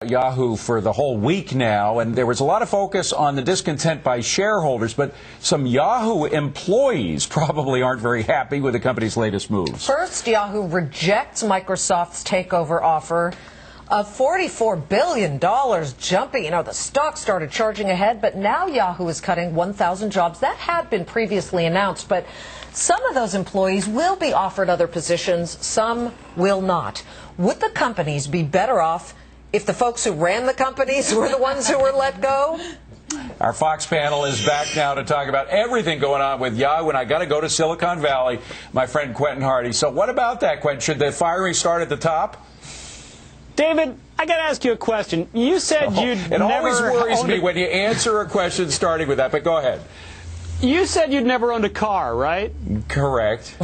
Yahoo for the whole week now, and there was a lot of focus on the discontent by shareholders, but some Yahoo employees probably aren't very happy with the company's latest moves. First, Yahoo rejects Microsoft's takeover offer of $44 billion, jumping. You know, the stock started charging ahead, but now Yahoo is cutting 1,000 jobs. That had been previously announced, but some of those employees will be offered other positions, some will not. Would the companies be better off if the folks who ran the companies were the ones who were let go? Our Fox panel is back now to talk about everything going on with Yahoo, and I got to go to Silicon Valley, my friend Quentin Hardy. So what about that, Quentin? Should the firing start at the top? David, I got to ask you a question. You said you'd It never always worries owned me when you answer a question starting with that, but go ahead. You said you'd never owned a car, right? Correct.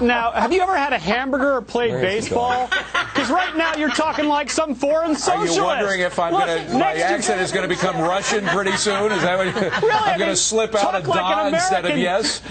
Now, have you ever had a hamburger or played baseball? Because right now you're talking like some foreign socialist. Are you wondering if I'm my accent is going to become Russian pretty soon? Is that what really, I'm going to slip out a da instead of yes?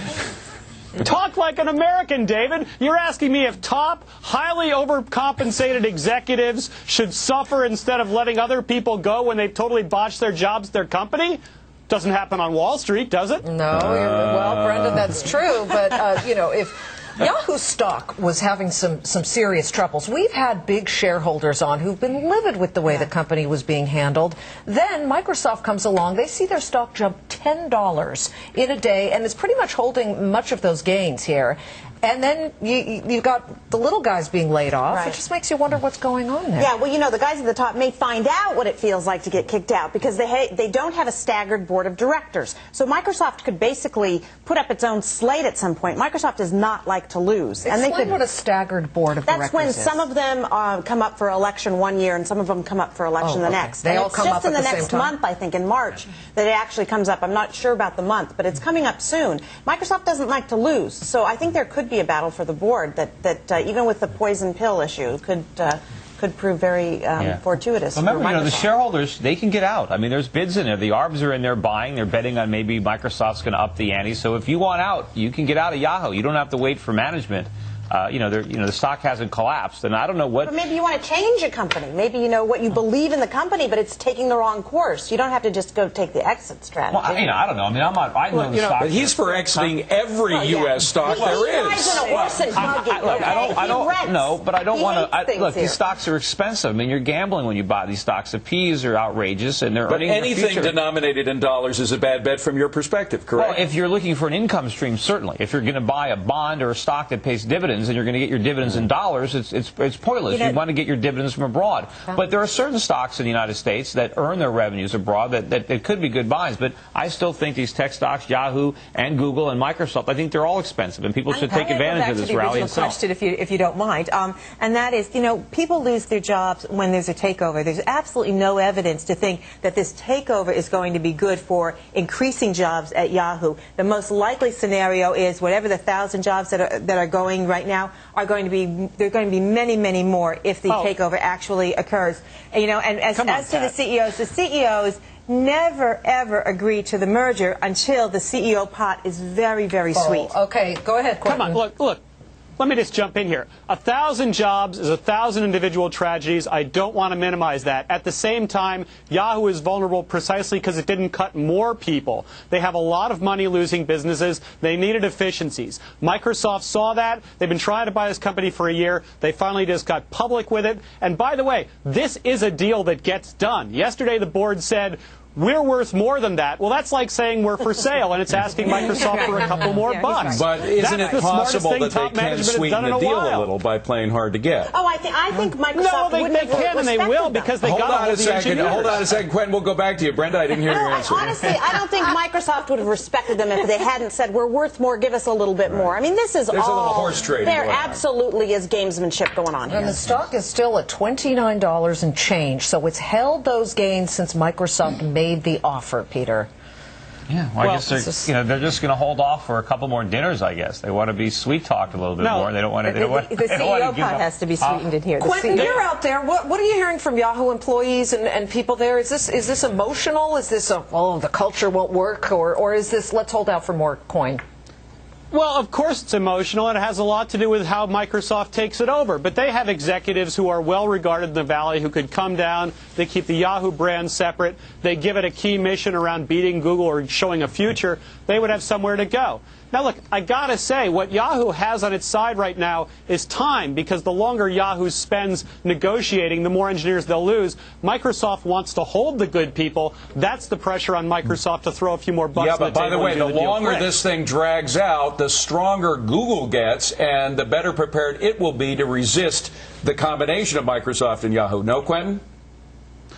Talk like an American, David. You're asking me if top, highly overcompensated executives should suffer instead of letting other people go when they've totally botched their jobs, their company? Doesn't happen on Wall Street, does it? No, well, Brendan, that's true. But, you know, if Yahoo stock was having some serious troubles, we've had big shareholders on who've been livid with the way the company was being handled. Then Microsoft comes along. They see their stock jump $10 in a day, and it's pretty much holding much of those gains here. And then you've got the little guys being laid off. Right. It just makes you wonder what's going on there. Yeah, well, you know, the guys at the top may find out what it feels like to get kicked out because they don't have a staggered board of directors. So Microsoft could basically put up its own slate at some point. Microsoft does not like to lose. Explain what a staggered board of directors is. That's when some of them come up for election one year and some of them come up for election the next. They all come up at the same time? It's just in the next month, I think, in March, that it actually comes up. I'm not sure about the month, but it's coming up soon. Microsoft doesn't like to lose, so I think there could be a battle for the board that even with the poison pill issue could prove very fortuitous. Well, remember, you know, the shareholders, they can get out. I mean, there's bids in there. The ARBs are in there buying. They're betting on maybe Microsoft's going to up the ante. So if you want out, you can get out of Yahoo. You don't have to wait for management. The stock hasn't collapsed, and I don't know what. But maybe you want to change a company. Maybe you know what you believe in the company, but it's taking the wrong course. You don't have to just go take the exit strategy. Well, I don't know. I mean, I'm not. I know the stock. But he's for exiting every U.S. stock there is. I don't know, but I don't want to. Look, these stocks are expensive. I mean, you're gambling when you buy these stocks. The P's are outrageous, and they're earning anything denominated in dollars is a bad bet from your perspective, correct? Well, if you're looking for an income stream, certainly. If you're going to buy a bond or a stock that pays dividends, and you're going to get your dividends in dollars, it's pointless. You want to get your dividends from abroad. But there are certain stocks in the United States that earn their revenues abroad that could be good buys. But I still think these tech stocks, Yahoo and Google and Microsoft, I think they're all expensive, and people should take advantage of this rally and sell. Question, if you don't mind, and that is, you know, people lose their jobs when there's a takeover. There's absolutely no evidence to think that this takeover is going to be good for increasing jobs at Yahoo. The most likely scenario is whatever the 1,000 jobs that are going right now are going to be, there are going to be many, many more if the takeover actually occurs. And, you know, and as to the CEOs never, ever agree to the merger until the CEO pot is very, very sweet. Okay, go ahead, Quentin. Come on, look. Let me just jump in here. 1,000 jobs is 1,000 individual tragedies. I don't want to minimize that. At the same time, Yahoo is vulnerable precisely because it didn't cut more people. They have a lot of money losing businesses. They needed efficiencies. Microsoft saw that. They've been trying to buy this company for a year. They finally just got public with it. And by the way, this is a deal that gets done. Yesterday, the board said, we're worth more than that. Well, that's like saying we're for sale, and it's asking Microsoft for a couple more bucks. But isn't it possible that they can sweeten the deal a little by playing hard to get? Oh, I think Microsoft they can and they will because they got all the engineers. Hold on a second, Quentin. We'll go back to you. Brenda, I didn't hear your answer. Honestly, I don't think Microsoft would have respected them if they hadn't said, we're worth more, give us a little bit more. I mean, this is There's a little horse trading there going on. absolutely is gamesmanship going on here. And the stock is still at $29 and change, so it's held those gains since Microsoft made the offer, Peter. Yeah, well, I guess they're just going to hold off for a couple more dinners, I guess. They want to be sweet-talked a little bit more. They don't want to. The CEO pot has to be sweetened in here. Quentin, you're out there. What are you hearing from Yahoo employees and people there? Is this emotional? Is this the culture won't work, or is this let's hold out for more coin? Well, of course it's emotional, and it has a lot to do with how Microsoft takes it over. But they have executives who are well regarded in the Valley who could come down. They keep the Yahoo brand separate. They give it a key mission around beating Google or showing a future. They would have somewhere to go. Now, look, I got to say, what Yahoo has on its side right now is time, because the longer Yahoo spends negotiating, the more engineers they'll lose. Microsoft wants to hold the good people. That's the pressure on Microsoft to throw a few more bucks on the table. Yeah, but by the way, the longer this thing drags out, the stronger Google gets, and the better prepared it will be to resist the combination of Microsoft and Yahoo. No, Quentin?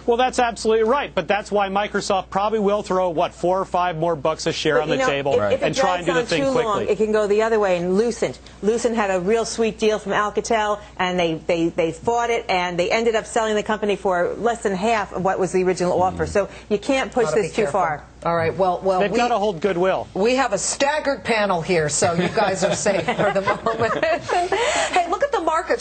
Well, that's absolutely right, but that's why Microsoft probably will throw, what, $4 or $5 more bucks a share on the table and try and do the thing quickly. Long, it can go the other way. And Lucent had a real sweet deal from Alcatel, and they fought it, and they ended up selling the company for less than half of what was the original offer. So you can't push this too far. All right. Well, they've got to hold goodwill. We have a staggered panel here, so you guys are safe for the moment. Hey, look at the market.